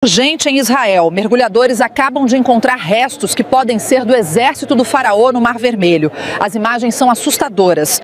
Urgente em Israel, mergulhadores acabam de encontrar restos que podem ser do exército do faraó no Mar Vermelho. As imagens são assustadoras.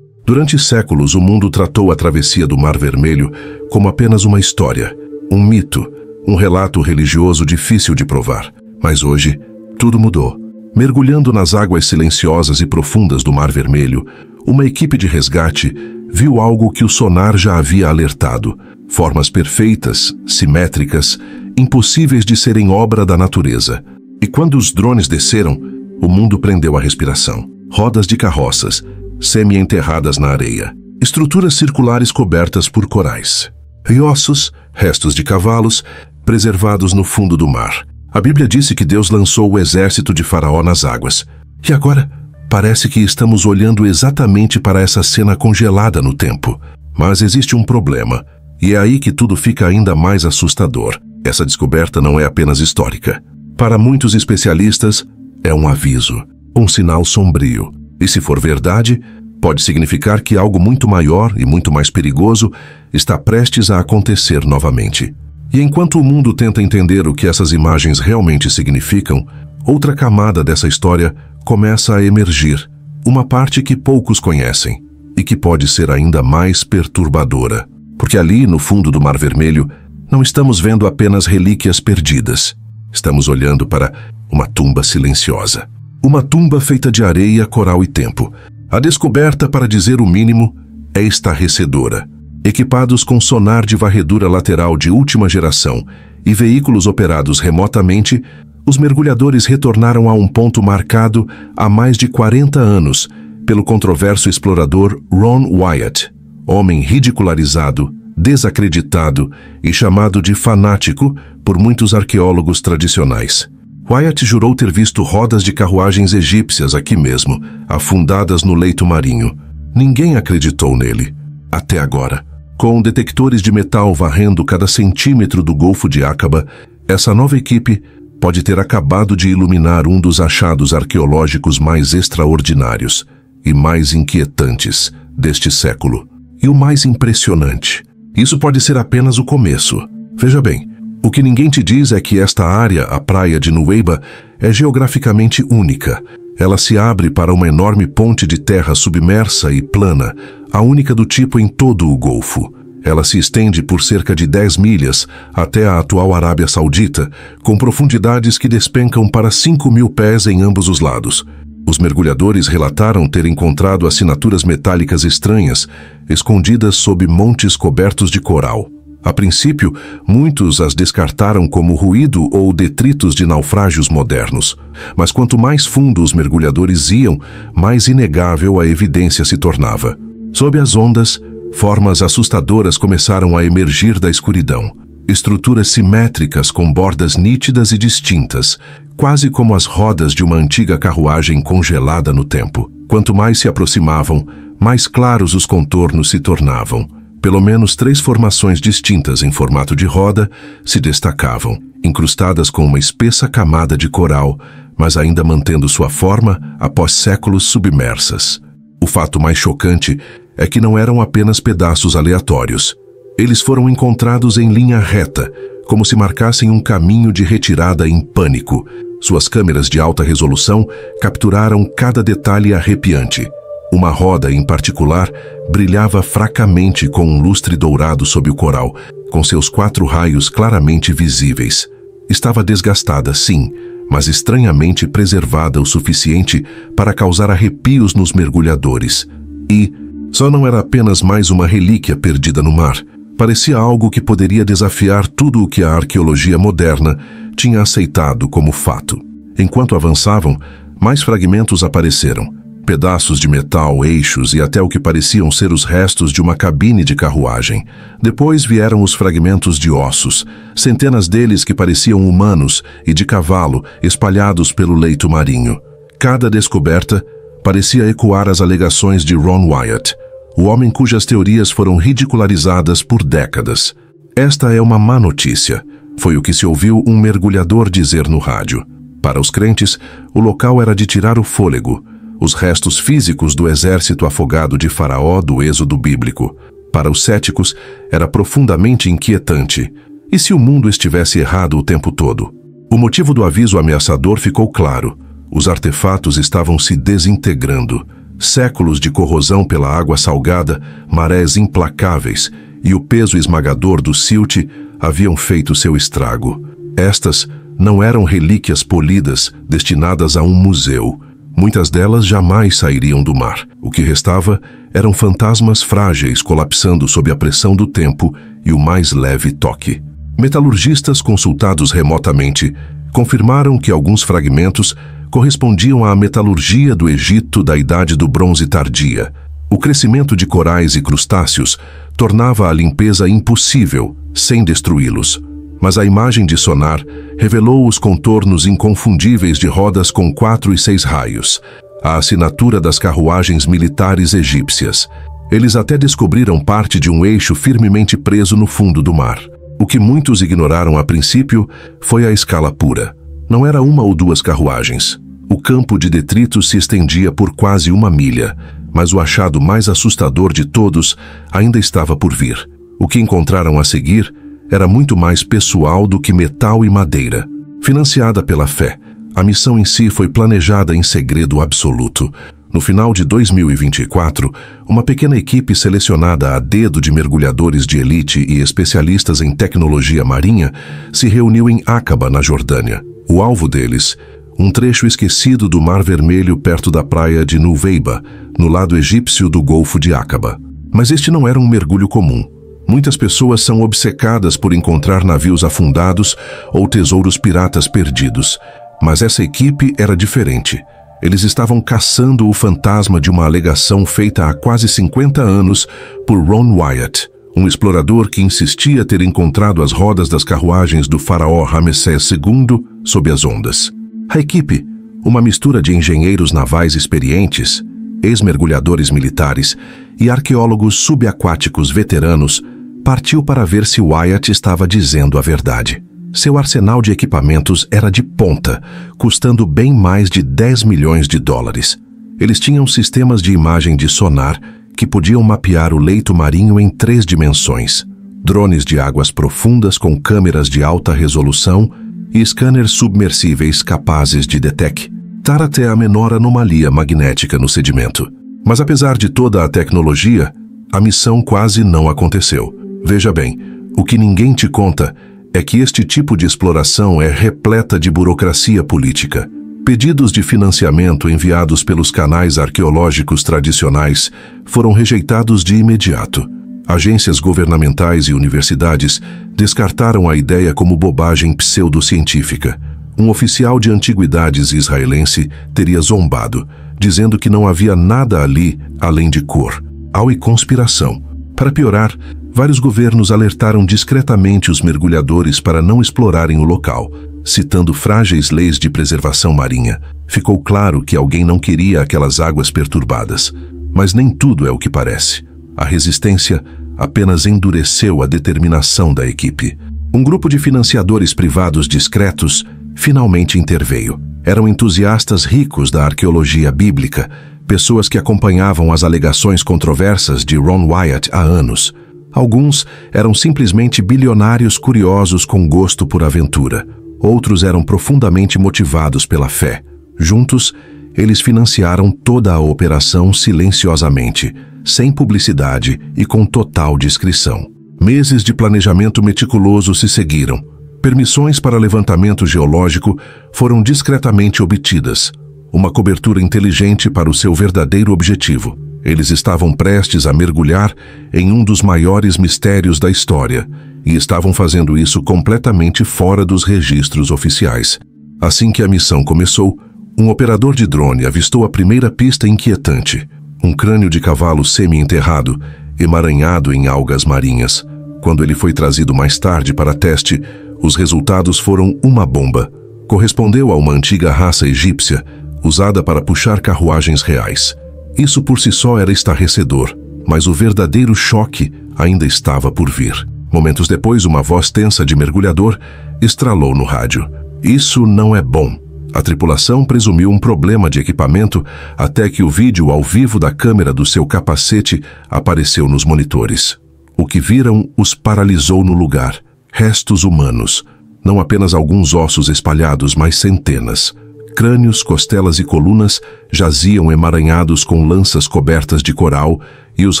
Durante séculos, o mundo tratou a travessia do Mar Vermelho como apenas uma história, um mito, um relato religioso difícil de provar. Mas hoje, tudo mudou. Mergulhando nas águas silenciosas e profundas do Mar Vermelho, uma equipe de resgate viu algo que o sonar já havia alertado. Formas perfeitas, simétricas, impossíveis de serem obra da natureza. E quando os drones desceram, o mundo prendeu a respiração. Rodas de carroças, semi-enterradas na areia. Estruturas circulares cobertas por corais. E ossos, restos de cavalos, preservados no fundo do mar. A Bíblia disse que Deus lançou o exército de Faraó nas águas. E agora, parece que estamos olhando exatamente para essa cena congelada no tempo. Mas existe um problema. E é aí que tudo fica ainda mais assustador. Essa descoberta não é apenas histórica. Para muitos especialistas, é um aviso, um sinal sombrio. E se for verdade, pode significar que algo muito maior e muito mais perigoso está prestes a acontecer novamente. E enquanto o mundo tenta entender o que essas imagens realmente significam, outra camada dessa história começa a emergir, uma parte que poucos conhecem e que pode ser ainda mais perturbadora. Porque ali, no fundo do Mar Vermelho, não estamos vendo apenas relíquias perdidas. Estamos olhando para uma tumba silenciosa. Uma tumba feita de areia, coral e tempo. A descoberta, para dizer o mínimo, é estarrecedora. Equipados com sonar de varredura lateral de última geração e veículos operados remotamente, os mergulhadores retornaram a um ponto marcado há mais de 40 anos pelo controverso explorador Ron Wyatt. Homem ridicularizado, desacreditado e chamado de fanático por muitos arqueólogos tradicionais. Wyatt jurou ter visto rodas de carruagens egípcias aqui mesmo, afundadas no leito marinho. Ninguém acreditou nele, até agora. Com detectores de metal varrendo cada centímetro do Golfo de Aqaba, essa nova equipe pode ter acabado de iluminar um dos achados arqueológicos mais extraordinários e mais inquietantes deste século. E o mais impressionante, isso pode ser apenas o começo. Veja bem, o que ninguém te diz é que esta área, a praia de Nuweiba, é geograficamente única. Ela se abre para uma enorme ponte de terra submersa e plana, a única do tipo em todo o Golfo. Ela se estende por cerca de 10 milhas até a atual Arábia Saudita, com profundidades que despencam para 5.000 pés em ambos os lados. Os mergulhadores relataram ter encontrado assinaturas metálicas estranhas, escondidas sob montes cobertos de coral. A princípio, muitos as descartaram como ruído ou detritos de naufrágios modernos. Mas quanto mais fundo os mergulhadores iam, mais inegável a evidência se tornava. Sob as ondas, formas assustadoras começaram a emergir da escuridão. Estruturas simétricas com bordas nítidas e distintas, quase como as rodas de uma antiga carruagem congelada no tempo. Quanto mais se aproximavam, mais claros os contornos se tornavam. Pelo menos 3 formações distintas em formato de roda se destacavam, incrustadas com uma espessa camada de coral, mas ainda mantendo sua forma após séculos submersas. O fato mais chocante é que não eram apenas pedaços aleatórios. Eles foram encontrados em linha reta, como se marcassem um caminho de retirada em pânico. Suas câmeras de alta resolução capturaram cada detalhe arrepiante. Uma roda, em particular, brilhava fracamente com um lustre dourado sob o coral, com seus 4 raios claramente visíveis. Estava desgastada, sim, mas estranhamente preservada o suficiente para causar arrepios nos mergulhadores. E só não era apenas mais uma relíquia perdida no mar. Parecia algo que poderia desafiar tudo o que a arqueologia moderna tinha aceitado como fato. Enquanto avançavam, mais fragmentos apareceram. Pedaços de metal, eixos e até o que pareciam ser os restos de uma cabine de carruagem. Depois vieram os fragmentos de ossos, centenas deles que pareciam humanos e de cavalo, espalhados pelo leito marinho. Cada descoberta parecia ecoar as alegações de Ron Wyatt, o homem cujas teorias foram ridicularizadas por décadas. Esta é uma má notícia, foi o que se ouviu um mergulhador dizer no rádio. Para os crentes, o local era de tirar o fôlego, os restos físicos do exército afogado de Faraó do Êxodo bíblico. Para os céticos, era profundamente inquietante. E se o mundo estivesse errado o tempo todo? O motivo do aviso ameaçador ficou claro. Os artefatos estavam se desintegrando. Séculos de corrosão pela água salgada, marés implacáveis e o peso esmagador do silt haviam feito seu estrago. Estas não eram relíquias polidas destinadas a um museu. Muitas delas jamais sairiam do mar. O que restava eram fantasmas frágeis colapsando sob a pressão do tempo e o mais leve toque. Metalurgistas consultados remotamente confirmaram que alguns fragmentos correspondiam à metalurgia do Egito da Idade do Bronze Tardia. O crescimento de corais e crustáceos tornava a limpeza impossível sem destruí-los. Mas a imagem de sonar revelou os contornos inconfundíveis de rodas com 4 e 6 raios, a assinatura das carruagens militares egípcias. Eles até descobriram parte de um eixo firmemente preso no fundo do mar. O que muitos ignoraram a princípio foi a escala pura. Não era uma ou duas carruagens. O campo de detritos se estendia por quase 1 milha, mas o achado mais assustador de todos ainda estava por vir. O que encontraram a seguir era muito mais pessoal do que metal e madeira. Financiada pela fé, a missão em si foi planejada em segredo absoluto. No final de 2024, uma pequena equipe selecionada a dedo de mergulhadores de elite e especialistas em tecnologia marinha se reuniu em Aqaba, na Jordânia. O alvo deles, um trecho esquecido do Mar Vermelho perto da praia de Nuveiba, no lado egípcio do Golfo de Aqaba. Mas este não era um mergulho comum. Muitas pessoas são obcecadas por encontrar navios afundados ou tesouros piratas perdidos. Mas essa equipe era diferente. Eles estavam caçando o fantasma de uma alegação feita há quase 50 anos por Ron Wyatt, um explorador que insistia ter encontrado as rodas das carruagens do faraó Ramessés II sob as ondas. A equipe, uma mistura de engenheiros navais experientes, ex-mergulhadores militares e arqueólogos subaquáticos veteranos, partiu para ver se Wyatt estava dizendo a verdade. Seu arsenal de equipamentos era de ponta, custando bem mais de 10 milhões de dólares. Eles tinham sistemas de imagem de sonar que podiam mapear o leito marinho em 3 dimensões, drones de águas profundas com câmeras de alta resolução e scanners submersíveis capazes de detectar até a menor anomalia magnética no sedimento. Mas apesar de toda a tecnologia, a missão quase não aconteceu. Veja bem, o que ninguém te conta é que este tipo de exploração é repleta de burocracia política. Pedidos de financiamento enviados pelos canais arqueológicos tradicionais foram rejeitados de imediato. Agências governamentais e universidades descartaram a ideia como bobagem pseudocientífica. Um oficial de antiguidades israelense teria zombado, dizendo que não havia nada ali além de cor, cal e conspiração. Para piorar, vários governos alertaram discretamente os mergulhadores para não explorarem o local, citando frágeis leis de preservação marinha. Ficou claro que alguém não queria aquelas águas perturbadas. Mas nem tudo é o que parece. A resistência apenas endureceu a determinação da equipe. Um grupo de financiadores privados discretos finalmente interveio. Eram entusiastas ricos da arqueologia bíblica, pessoas que acompanhavam as alegações controversas de Ron Wyatt há anos. Alguns eram simplesmente bilionários curiosos com gosto por aventura. Outros eram profundamente motivados pela fé. Juntos, eles financiaram toda a operação silenciosamente, sem publicidade e com total discrição. Meses de planejamento meticuloso se seguiram. Permissões para levantamento geológico foram discretamente obtidas. Uma cobertura inteligente para o seu verdadeiro objetivo. Eles estavam prestes a mergulhar em um dos maiores mistérios da história e estavam fazendo isso completamente fora dos registros oficiais. Assim que a missão começou, um operador de drone avistou a primeira pista inquietante, um crânio de cavalo semi-enterrado, emaranhado em algas marinhas. Quando ele foi trazido mais tarde para teste, os resultados foram uma bomba. Correspondeu a uma antiga raça egípcia, usada para puxar carruagens reais. Isso por si só era estarrecedor, mas o verdadeiro choque ainda estava por vir. Momentos depois, uma voz tensa de mergulhador estralou no rádio. Isso não é bom. A tripulação presumiu um problema de equipamento até que o vídeo ao vivo da câmera do seu capacete apareceu nos monitores. O que viram os paralisou no lugar. restos humanos. Não apenas alguns ossos espalhados, mas centenas. Crânios, costelas e colunas jaziam emaranhados com lanças cobertas de coral e os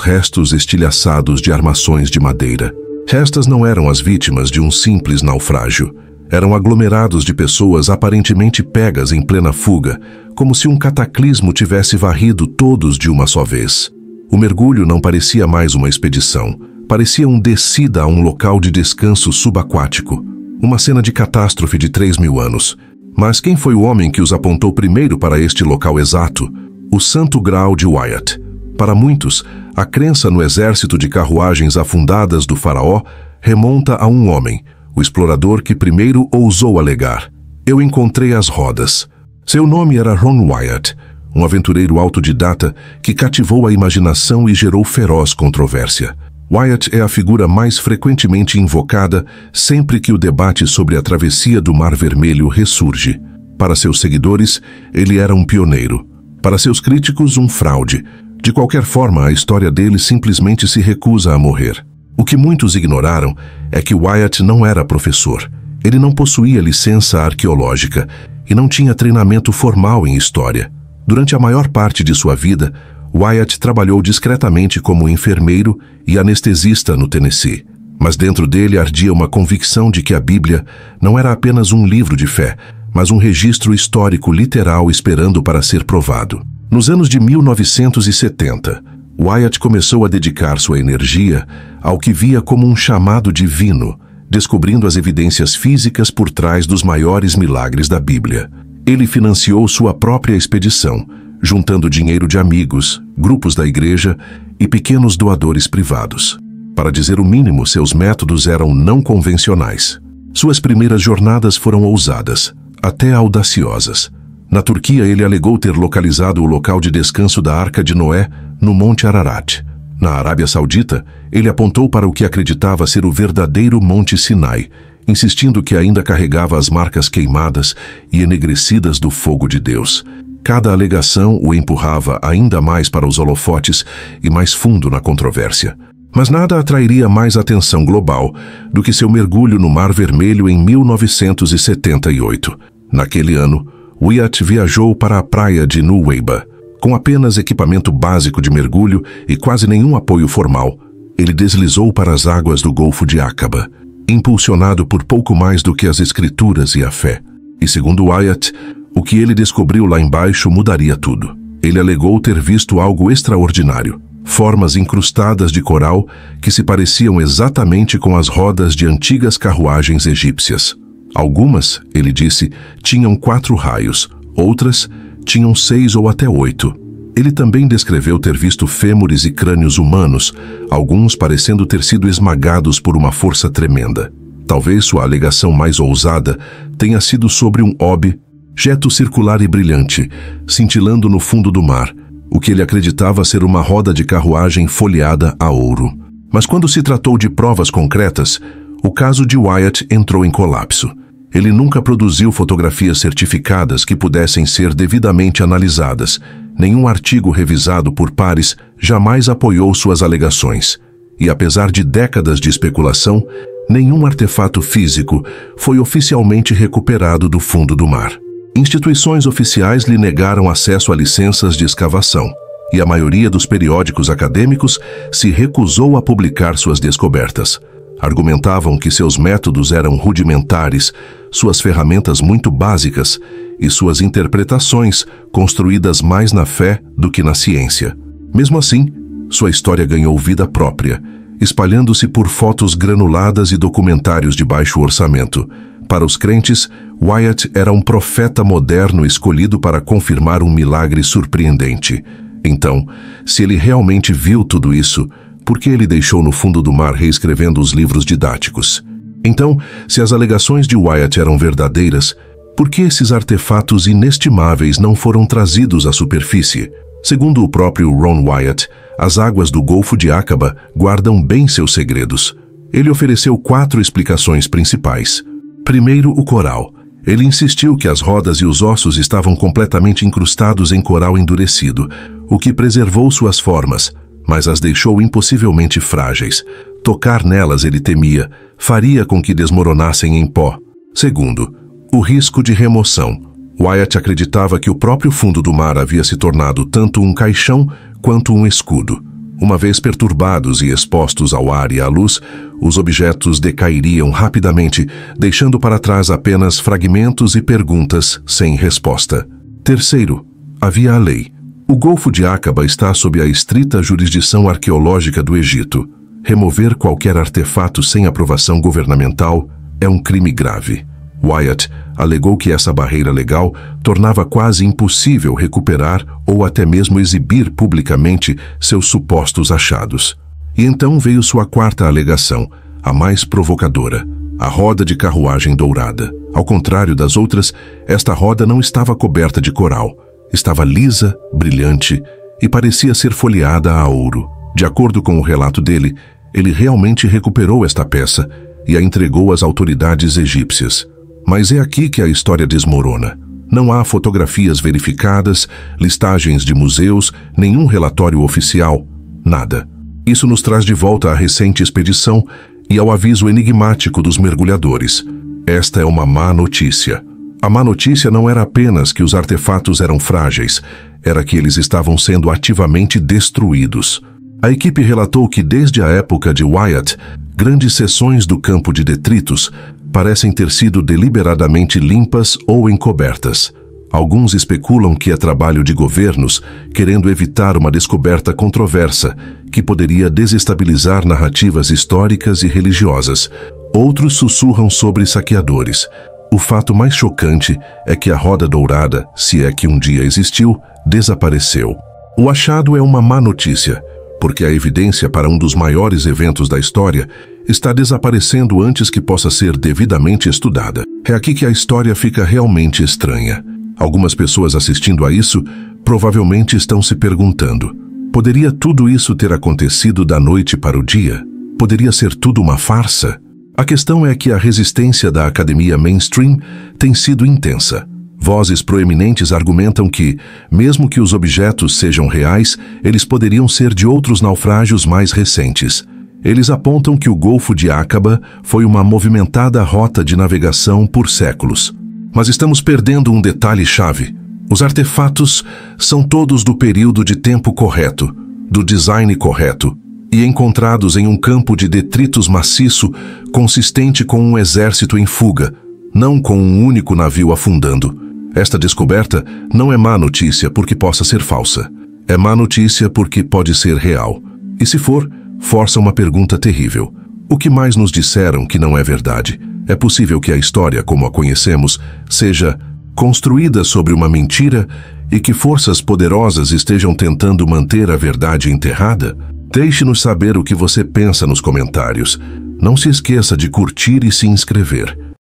restos estilhaçados de armações de madeira. Estas não eram as vítimas de um simples naufrágio. Eram aglomerados de pessoas aparentemente pegas em plena fuga, como se um cataclismo tivesse varrido todos de uma só vez. O mergulho não parecia mais uma expedição. Parecia um descida a um local de descanso subaquático. Uma cena de catástrofe de 3.000 anos. Mas quem foi o homem que os apontou primeiro para este local exato? O Santo Graal de Wyatt. Para muitos, a crença no exército de carruagens afundadas do faraó remonta a um homem, o explorador que primeiro ousou alegar: "Eu encontrei as rodas." Seu nome era Ron Wyatt, um aventureiro autodidata que cativou a imaginação e gerou feroz controvérsia. Wyatt é a figura mais frequentemente invocada sempre que o debate sobre a travessia do Mar Vermelho ressurge. Para seus seguidores, ele era um pioneiro. Para seus críticos, um fraude. De qualquer forma, a história dele simplesmente se recusa a morrer. O que muitos ignoraram é que Wyatt não era professor. Ele não possuía licença arqueológica e não tinha treinamento formal em história. Durante a maior parte de sua vida, Wyatt trabalhou discretamente como enfermeiro e anestesista no Tennessee. Mas dentro dele ardia uma convicção de que a Bíblia não era apenas um livro de fé, mas um registro histórico literal esperando para ser provado. Nos anos de 1970, Wyatt começou a dedicar sua energia ao que via como um chamado divino, descobrindo as evidências físicas por trás dos maiores milagres da Bíblia. Ele financiou sua própria expedição, juntando dinheiro de amigos, grupos da igreja e pequenos doadores privados. Para dizer o mínimo, seus métodos eram não convencionais. Suas primeiras jornadas foram ousadas, até audaciosas. Na Turquia, ele alegou ter localizado o local de descanso da Arca de Noé no Monte Ararat. Na Arábia Saudita, ele apontou para o que acreditava ser o verdadeiro Monte Sinai, insistindo que ainda carregava as marcas queimadas e enegrecidas do fogo de Deus. Cada alegação o empurrava ainda mais para os holofotes e mais fundo na controvérsia. Mas nada atrairia mais atenção global do que seu mergulho no Mar Vermelho em 1978. Naquele ano, Wyatt viajou para a praia de Nuweiba. Com apenas equipamento básico de mergulho e quase nenhum apoio formal, ele deslizou para as águas do Golfo de Aqaba, impulsionado por pouco mais do que as Escrituras e a fé. E segundo Wyatt, o que ele descobriu lá embaixo mudaria tudo. Ele alegou ter visto algo extraordinário. Formas incrustadas de coral que se pareciam exatamente com as rodas de antigas carruagens egípcias. Algumas, ele disse, tinham 4 raios, outras tinham 6 ou até 8. Ele também descreveu ter visto fêmures e crânios humanos, alguns parecendo ter sido esmagados por uma força tremenda. Talvez sua alegação mais ousada tenha sido sobre um objeto circular e brilhante, cintilando no fundo do mar, o que ele acreditava ser uma roda de carruagem folheada a ouro. Mas quando se tratou de provas concretas, o caso de Wyatt entrou em colapso. Ele nunca produziu fotografias certificadas que pudessem ser devidamente analisadas. Nenhum artigo revisado por pares jamais apoiou suas alegações. E apesar de décadas de especulação, nenhum artefato físico foi oficialmente recuperado do fundo do mar. Instituições oficiais lhe negaram acesso a licenças de escavação, e a maioria dos periódicos acadêmicos se recusou a publicar suas descobertas. Argumentavam que seus métodos eram rudimentares, suas ferramentas muito básicas e suas interpretações construídas mais na fé do que na ciência. Mesmo assim, sua história ganhou vida própria, espalhando-se por fotos granuladas e documentários de baixo orçamento. Para os crentes, Wyatt era um profeta moderno escolhido para confirmar um milagre surpreendente. Então, se ele realmente viu tudo isso, por que ele deixou no fundo do mar reescrevendo os livros didáticos? Então, se as alegações de Wyatt eram verdadeiras, por que esses artefatos inestimáveis não foram trazidos à superfície? Segundo o próprio Ron Wyatt, as águas do Golfo de Aqaba guardam bem seus segredos. Ele ofereceu 4 explicações principais. Primeiro, o coral. Ele insistiu que as rodas e os ossos estavam completamente incrustados em coral endurecido, o que preservou suas formas, mas as deixou impossivelmente frágeis. Tocar nelas, ele temia, faria com que desmoronassem em pó. Segundo, o risco de remoção. Wyatt acreditava que o próprio fundo do mar havia se tornado tanto um caixão quanto um escudo. Uma vez perturbados e expostos ao ar e à luz, os objetos decairiam rapidamente, deixando para trás apenas fragmentos e perguntas sem resposta. Terceiro, havia a lei. O Golfo de Aqaba está sob a estrita jurisdição arqueológica do Egito. Remover qualquer artefato sem aprovação governamental é um crime grave. Wyatt alegou que essa barreira legal tornava quase impossível recuperar ou até mesmo exibir publicamente seus supostos achados. E então veio sua quarta alegação, a mais provocadora: a roda de carruagem dourada. Ao contrário das outras, esta roda não estava coberta de coral. Estava lisa, brilhante e parecia ser folheada a ouro. De acordo com o relato dele, ele realmente recuperou esta peça e a entregou às autoridades egípcias. Mas é aqui que a história desmorona. Não há fotografias verificadas, listagens de museus, nenhum relatório oficial, nada. Isso nos traz de volta à recente expedição e ao aviso enigmático dos mergulhadores. Esta é uma má notícia. A má notícia não era apenas que os artefatos eram frágeis, era que eles estavam sendo ativamente destruídos. A equipe relatou que desde a época de Wyatt, grandes seções do campo de detritos parecem ter sido deliberadamente limpas ou encobertas. Alguns especulam que é trabalho de governos querendo evitar uma descoberta controversa que poderia desestabilizar narrativas históricas e religiosas. Outros sussurram sobre saqueadores. O fato mais chocante é que a roda dourada, se é que um dia existiu, desapareceu. O achado é uma má notícia, porque a evidência para um dos maiores eventos da história está desaparecendo antes que possa ser devidamente estudada. É aqui que a história fica realmente estranha. Algumas pessoas assistindo a isso provavelmente estão se perguntando: poderia tudo isso ter acontecido da noite para o dia? Poderia ser tudo uma farsa? A questão é que a resistência da academia mainstream tem sido intensa. Vozes proeminentes argumentam que, mesmo que os objetos sejam reais, eles poderiam ser de outros naufrágios mais recentes. Eles apontam que o Golfo de Aqaba foi uma movimentada rota de navegação por séculos. Mas estamos perdendo um detalhe-chave. Os artefatos são todos do período de tempo correto, do design correto, e encontrados em um campo de detritos maciço consistente com um exército em fuga, não com um único navio afundando. Esta descoberta não é má notícia porque possa ser falsa. É má notícia porque pode ser real. E se for, força uma pergunta terrível. O que mais nos disseram que não é verdade? É possível que a história, como a conhecemos, seja construída sobre uma mentira e que forças poderosas estejam tentando manter a verdade enterrada? Deixe-nos saber o que você pensa nos comentários. Não se esqueça de curtir e se inscrever.